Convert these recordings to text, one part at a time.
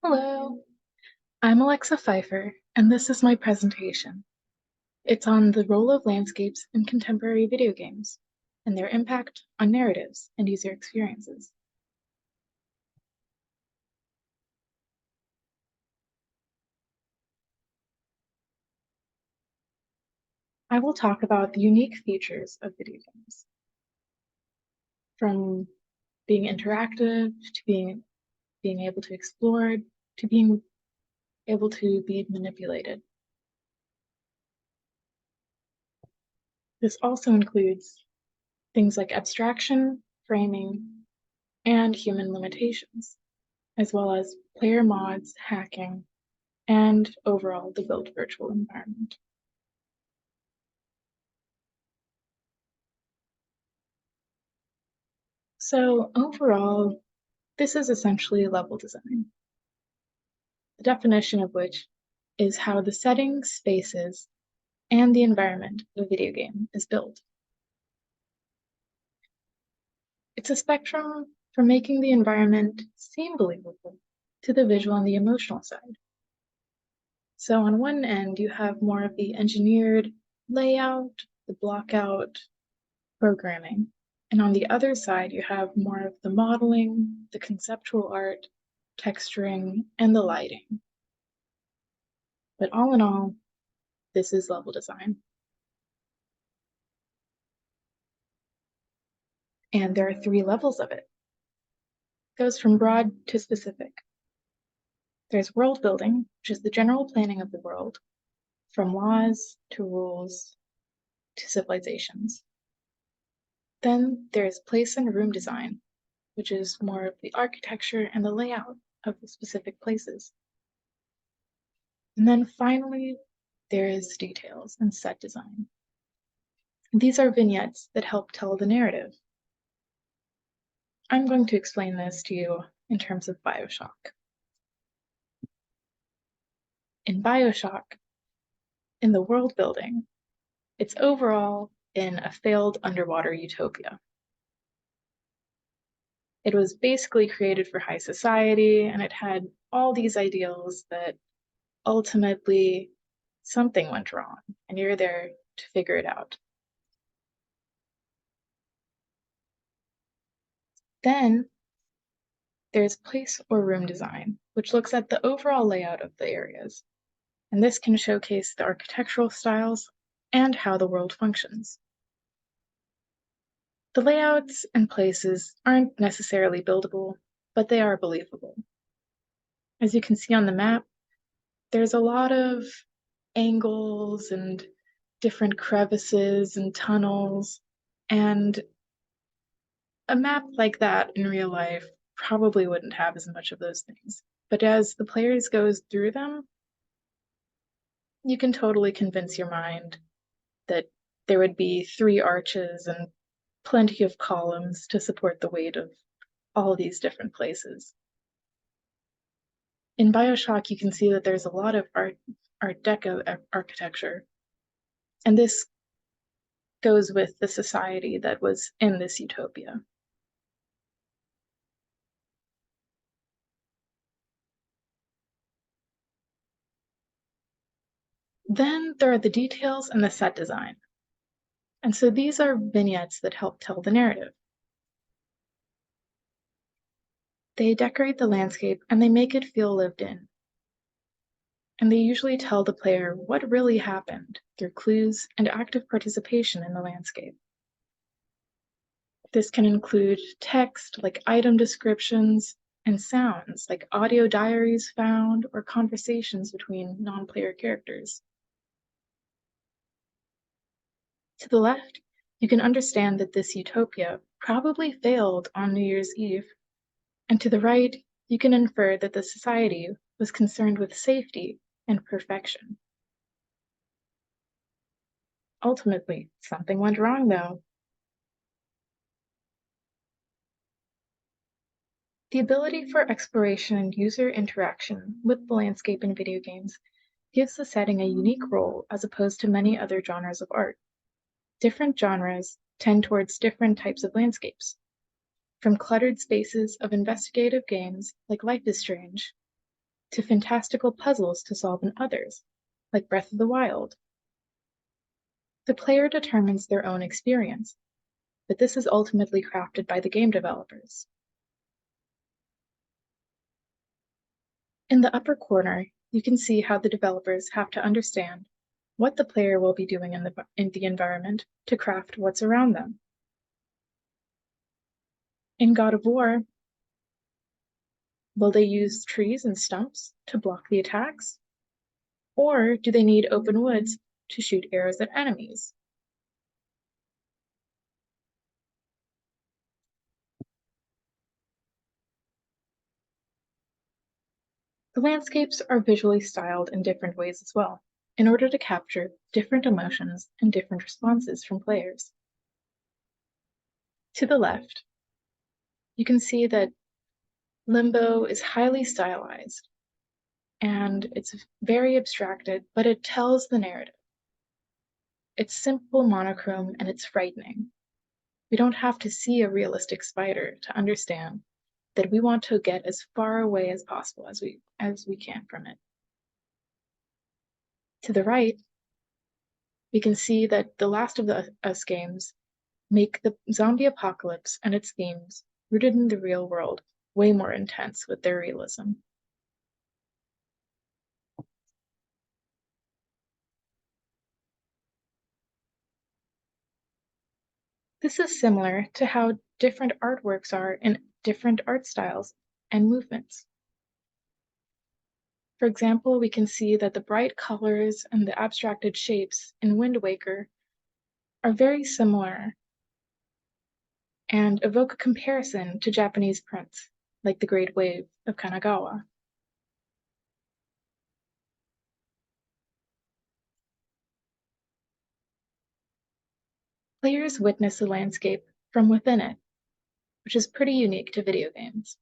Hello, I'm Alexa Pfeiffer, and this is my presentation. It's on the role of landscapes in contemporary video games and their impact on narratives and user experiences. I will talk about the unique features of video games, from being interactive to being able to explore to being able to be manipulated. This also includes things like abstraction, framing, and human limitations, as well as player mods, hacking, and overall the built virtual environment. So overall, this is essentially level design, the definition of which is how the settings, spaces, and the environment of a video game is built. It's a spectrum from making the environment seem believable to the visual and the emotional side. So on one end, you have more of the engineered layout, the blockout programming. And on the other side, you have more of the modeling, the conceptual art, texturing, and the lighting. But all in all, this is level design. And there are 3 levels of it. It goes from broad to specific. There's world building, which is the general planning of the world, from laws to rules to civilizations. Then there's place and room design, which is more of the architecture and the layout of the specific places. And then finally, there is details and set design. These are vignettes that help tell the narrative. I'm going to explain this to you in terms of Bioshock. In Bioshock, in the world building, it's overall in a failed underwater utopia. It was basically created for high society, and it had all these ideals that ultimately something went wrong, and you're there to figure it out. Then there's place or room design, which looks at the overall layout of the areas, and this can showcase the architectural styles and how the world functions. The layouts and places aren't necessarily buildable, but they are believable. As you can see on the map, there's a lot of angles and different crevices and tunnels, and a map like that in real life probably wouldn't have as much of those things. But as the players goes through them, you can totally convince your mind that there would be 3 arches and plenty of columns to support the weight of all these different places. In Bioshock, you can see that there's a lot of Art Deco architecture, and this goes with the society that was in this utopia. Then there are the details and the set design. And so these are vignettes that help tell the narrative. They decorate the landscape and they make it feel lived in. And they usually tell the player what really happened through clues and active participation in the landscape. This can include text like item descriptions and sounds like audio diaries found or conversations between non-player characters. To the left, you can understand that this utopia probably failed on New Year's Eve, and to the right, you can infer that the society was concerned with safety and perfection. Ultimately, something went wrong though. The ability for exploration and user interaction with the landscape in video games gives the setting a unique role as opposed to many other genres of art. Different genres tend towards different types of landscapes, from cluttered spaces of investigative games like Life is Strange, to fantastical puzzles to solve in others, like Breath of the Wild. The player determines their own experience, but this is ultimately crafted by the game developers. In the upper corner, you can see how the developers have to understand what the player will be doing in the environment to craft what's around them. In God of War, will they use trees and stumps to block the attacks? Or do they need open woods to shoot arrows at enemies? The landscapes are visually styled in different ways as well, in order to capture different emotions and different responses from players. To the left, you can see that Limbo is highly stylized, and it's very abstracted, but it tells the narrative. It's simple, monochrome, and it's frightening. We don't have to see a realistic spider to understand that we want to get as far away as possible as we can from it. To the right, we can see that the Last of Us games make the zombie apocalypse and its themes, rooted in the real world, way more intense with their realism. This is similar to how different artworks are in different art styles and movements. For example, we can see that the bright colors and the abstracted shapes in Wind Waker are very similar and evoke a comparison to Japanese prints, like the Great Wave of Kanagawa. Players witness the landscape from within it, which is pretty unique to video games.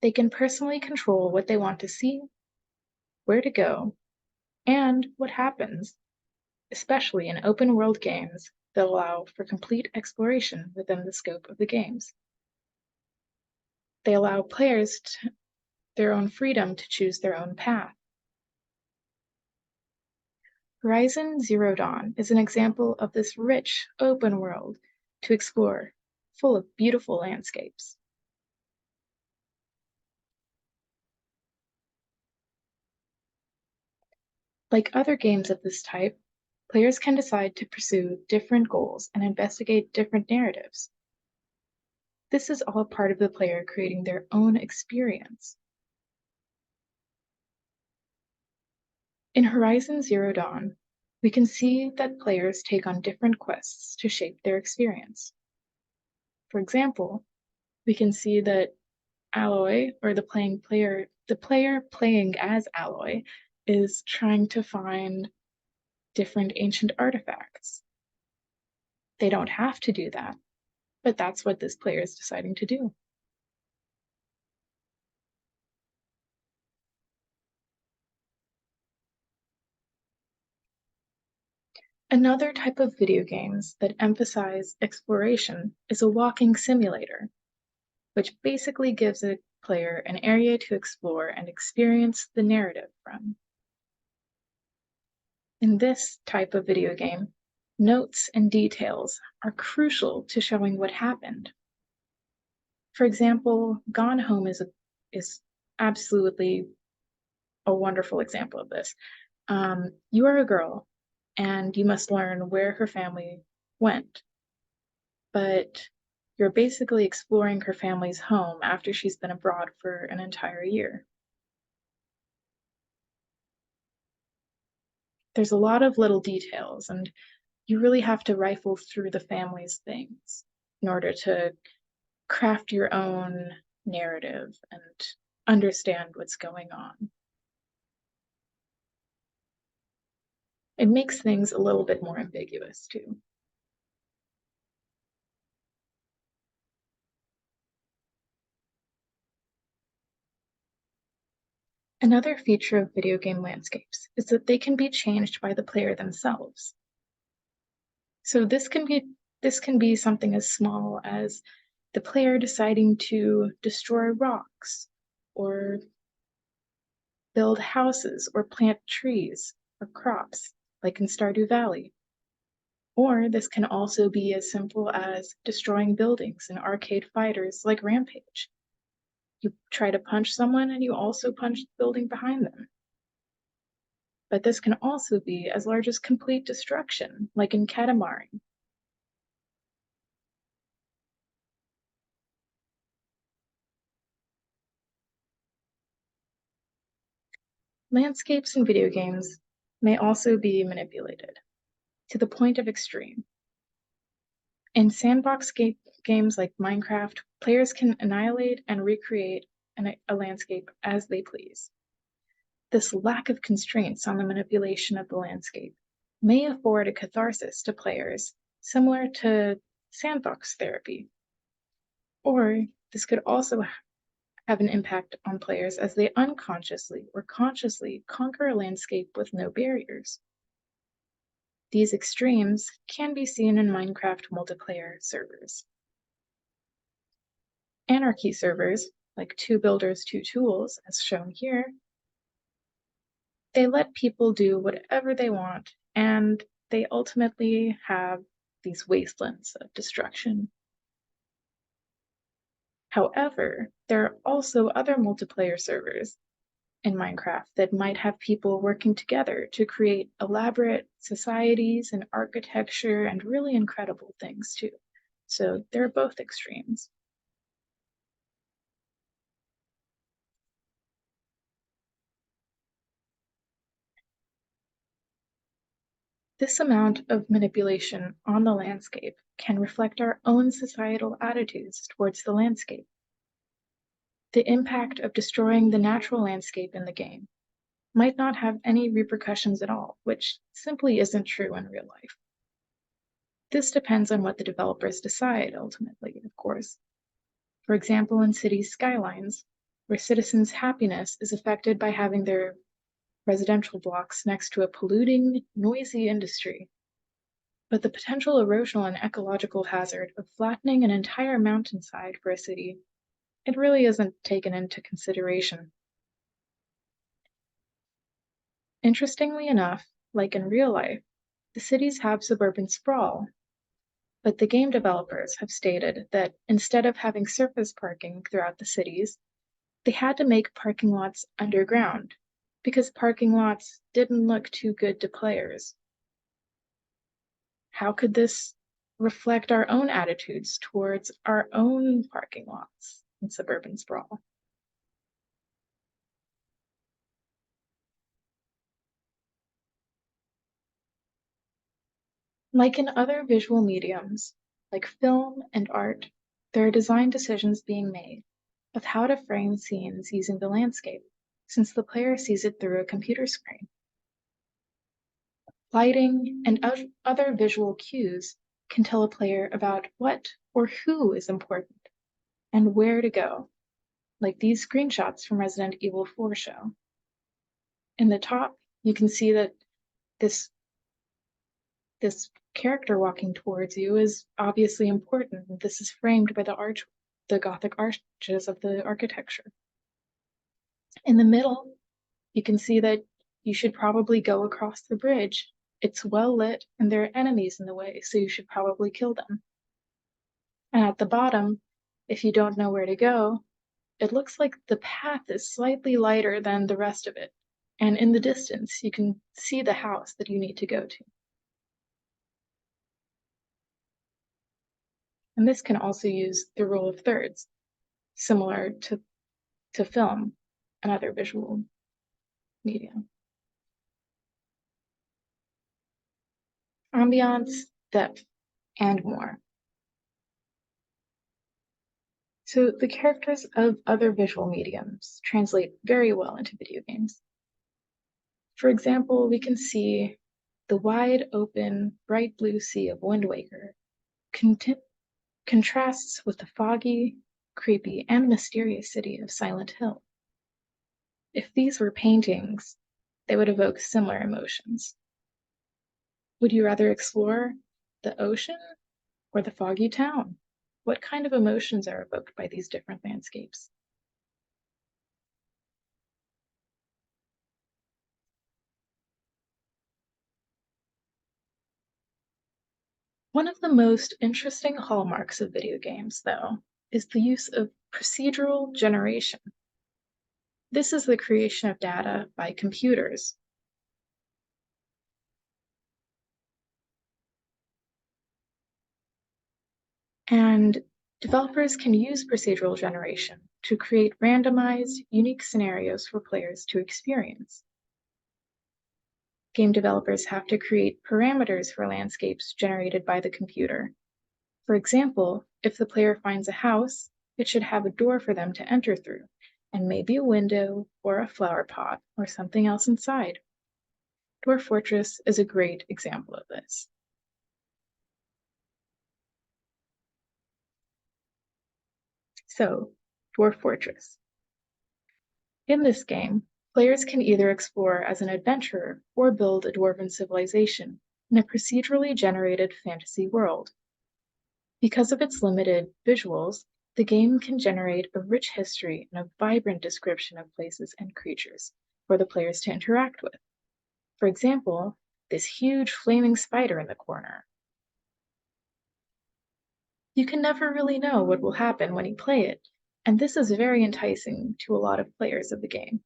They can personally control what they want to see, where to go, and what happens, especially in open world games that allow for complete exploration within the scope of the games. They allow players their own freedom to choose their own path. Horizon Zero Dawn is an example of this rich, open world to explore, full of beautiful landscapes. Like other games of this type, players can decide to pursue different goals and investigate different narratives. This is all part of the player creating their own experience. In Horizon Zero Dawn, we can see that players take on different quests to shape their experience. For example, we can see that Aloy, or the player playing as Aloy, is trying to find different ancient artifacts. They don't have to do that, but that's what this player is deciding to do. Another type of video games that emphasize exploration is a walking simulator, which basically gives a player an area to explore and experience the narrative from. In this type of video game, notes and details are crucial to showing what happened. For example, Gone Home is absolutely a wonderful example of this. You are a girl, and you must learn where her family went, but you're basically exploring her family's home after she's been abroad for an entire year. There's a lot of little details, and you really have to rifle through the family's things in order to craft your own narrative and understand what's going on. It makes things a little bit more ambiguous too. Another feature of video game landscapes is that they can be changed by the player themselves. So this can be something as small as the player deciding to destroy rocks or build houses or plant trees or crops, like in Stardew Valley. Or this can also be as simple as destroying buildings in arcade fighters like Rampage. You try to punch someone and you also punch the building behind them. But this can also be as large as complete destruction, like in Katamari. Landscapes in video games may also be manipulated to the point of extreme. In sandbox games like Minecraft, players can annihilate and recreate a landscape as they please. This lack of constraints on the manipulation of the landscape may afford a catharsis to players similar to sandbox therapy. Or this could also have an impact on players as they unconsciously or consciously conquer a landscape with no barriers. These extremes can be seen in Minecraft multiplayer servers. Anarchy servers, like Two Builders, Two Tools, as shown here, they let people do whatever they want, and they ultimately have these wastelands of destruction. However, there are also other multiplayer servers in Minecraft that might have people working together to create elaborate societies and architecture and really incredible things too. So they're both extremes. This amount of manipulation on the landscape can reflect our own societal attitudes towards the landscape. The impact of destroying the natural landscape in the game might not have any repercussions at all, which simply isn't true in real life. This depends on what the developers decide ultimately, of course. For example, in city skylines, where citizens' happiness is affected by having their residential blocks next to a polluting, noisy industry. But the potential erosional and ecological hazard of flattening an entire mountainside for a city, it really isn't taken into consideration. Interestingly enough, like in real life, the cities have suburban sprawl, but the game developers have stated that instead of having surface parking throughout the cities, they had to make parking lots underground because parking lots didn't look too good to players. How could this reflect our own attitudes towards our own parking lots in suburban sprawl? Like in other visual mediums, like film and art, there are design decisions being made of how to frame scenes using the landscape, since the player sees it through a computer screen. Lighting and other visual cues can tell a player about what or who is important and where to go, like these screenshots from Resident Evil 4 show. In the top, you can see that this this character walking towards you is obviously important. This is framed by the Gothic arches of the architecture. In the middle, you can see that you should probably go across the bridge. It's well lit and there are enemies in the way, so you should probably kill them. And at the bottom, if you don't know where to go, it looks like the path is slightly lighter than the rest of it. And in the distance, you can see the house that you need to go to. And this can also use the rule of thirds, similar to film and other visual media. Ambiance, depth, and more. So the characters of other visual mediums translate very well into video games. For example, we can see the wide open, bright blue sea of Wind Waker contrasts with the foggy, creepy, and mysterious city of Silent Hill. If these were paintings, they would evoke similar emotions. Would you rather explore the ocean or the foggy town? What kind of emotions are evoked by these different landscapes? One of the most interesting hallmarks of video games, though, is the use of procedural generation. This is the creation of data by computers. And developers can use procedural generation to create randomized, unique scenarios for players to experience. Game developers have to create parameters for landscapes generated by the computer. For example, if the player finds a house, it should have a door for them to enter through, and maybe a window or a flower pot or something else inside. Dwarf Fortress is a great example of this. So, Dwarf Fortress. In this game, players can either explore as an adventurer or build a dwarven civilization in a procedurally generated fantasy world. Because of its limited visuals, the game can generate a rich history and a vibrant description of places and creatures for the players to interact with. For example, this huge flaming spider in the corner. You can never really know what will happen when you play it, and this is very enticing to a lot of players of the game.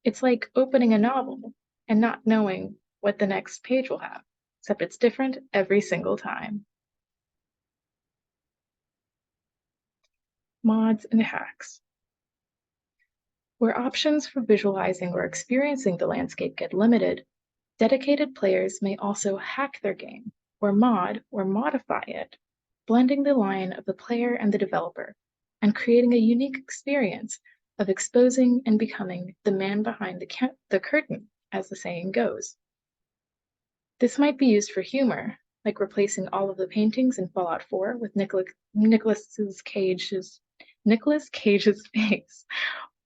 It's like opening a novel and not knowing what the next page will have, except it's different every single time. Mods and hacks. Where options for visualizing or experiencing the landscape get limited, dedicated players may also hack their game, or mod or modify it, blending the line of the player and the developer, and creating a unique experience of exposing and becoming the man behind the curtain, as the saying goes. This might be used for humor, like replacing all of the paintings in Fallout 4 with Nicolas Cage's face,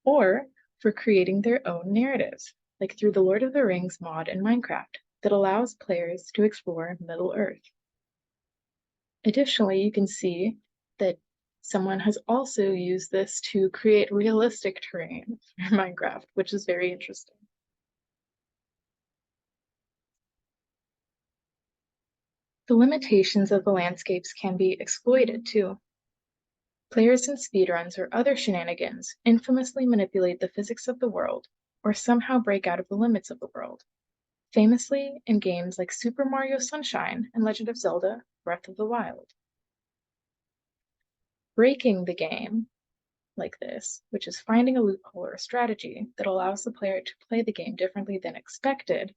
or for creating their own narratives, like through the Lord of the Rings mod in Minecraft that allows players to explore Middle-earth. Additionally, you can see that someone has also used this to create realistic terrain for Minecraft, which is very interesting. The limitations of the landscapes can be exploited too. Players in speedruns or other shenanigans infamously manipulate the physics of the world or somehow break out of the limits of the world. Famously in games like Super Mario Sunshine and Legend of Zelda: Breath of the Wild. Breaking the game like this, which is finding a loophole or a strategy that allows the player to play the game differently than expected,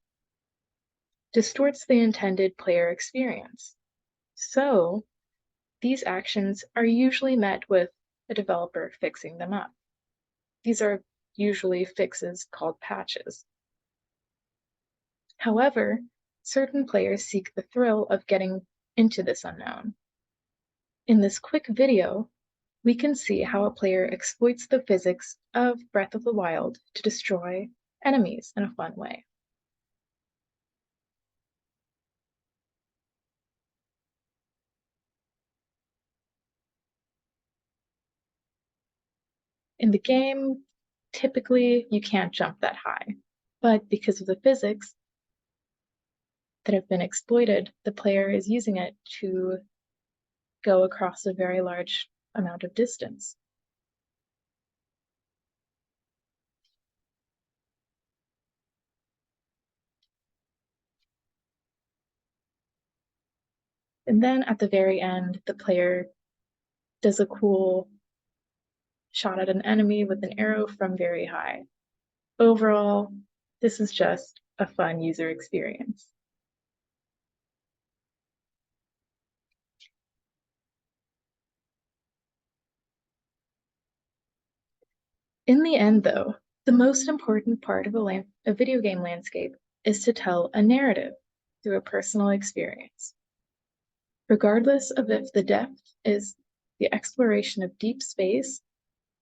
distorts the intended player experience. So, these actions are usually met with a developer fixing them up. These are usually fixes called patches. However, certain players seek the thrill of getting into this unknown. In this quick video, we can see how a player exploits the physics of Breath of the Wild to destroy enemies in a fun way. In the game, typically you can't jump that high, but because of the physics that have been exploited, the player is using it to go across a very large amount of distance. And then at the very end, the player does a cool shot at an enemy with an arrow from very high. Overall, this is just a fun user experience. In the end, though, the most important part of a video game landscape is to tell a narrative through a personal experience. Regardless of if the depth is the exploration of deep space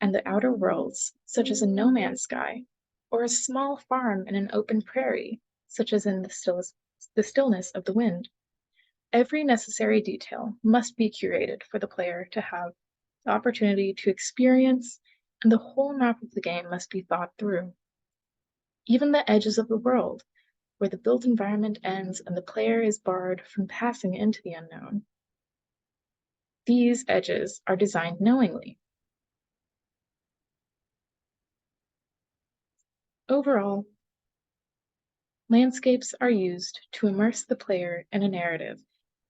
and the outer worlds, such as in No Man's Sky, or a small farm in an open prairie, such as in the stillness of the wind, every necessary detail must be curated for the player to have the opportunity to experience, and the whole map of the game must be thought through. Even the edges of the world where the built environment ends and the player is barred from passing into the unknown. These edges are designed knowingly. Overall, landscapes are used to immerse the player in a narrative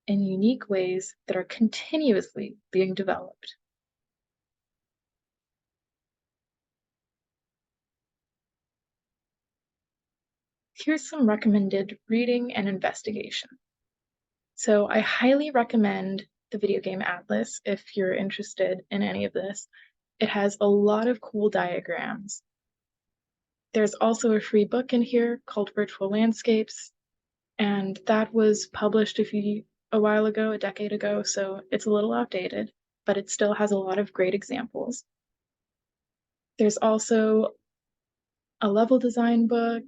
in unique ways that are continuously being developed. Here's some recommended reading and investigation. So I highly recommend the Video Game Atlas if you're interested in any of this. It has a lot of cool diagrams. There's also a free book in here called Virtual Landscapes, and that was published a while ago, a decade ago, so it's a little outdated, but it still has a lot of great examples. There's also a level design book.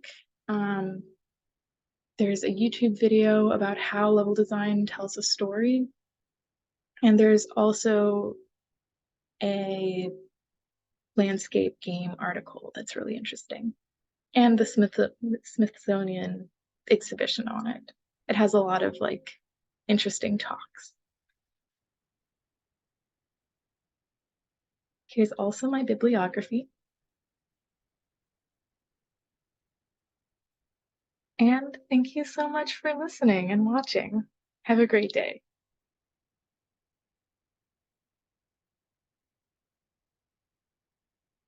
There's a YouTube video about how level design tells a story. And there's also a landscape game article that's really interesting. And the Smithsonian exhibition on it. It has a lot of like interesting talks. Here's also my bibliography. And thank you so much for listening and watching. Have a great day.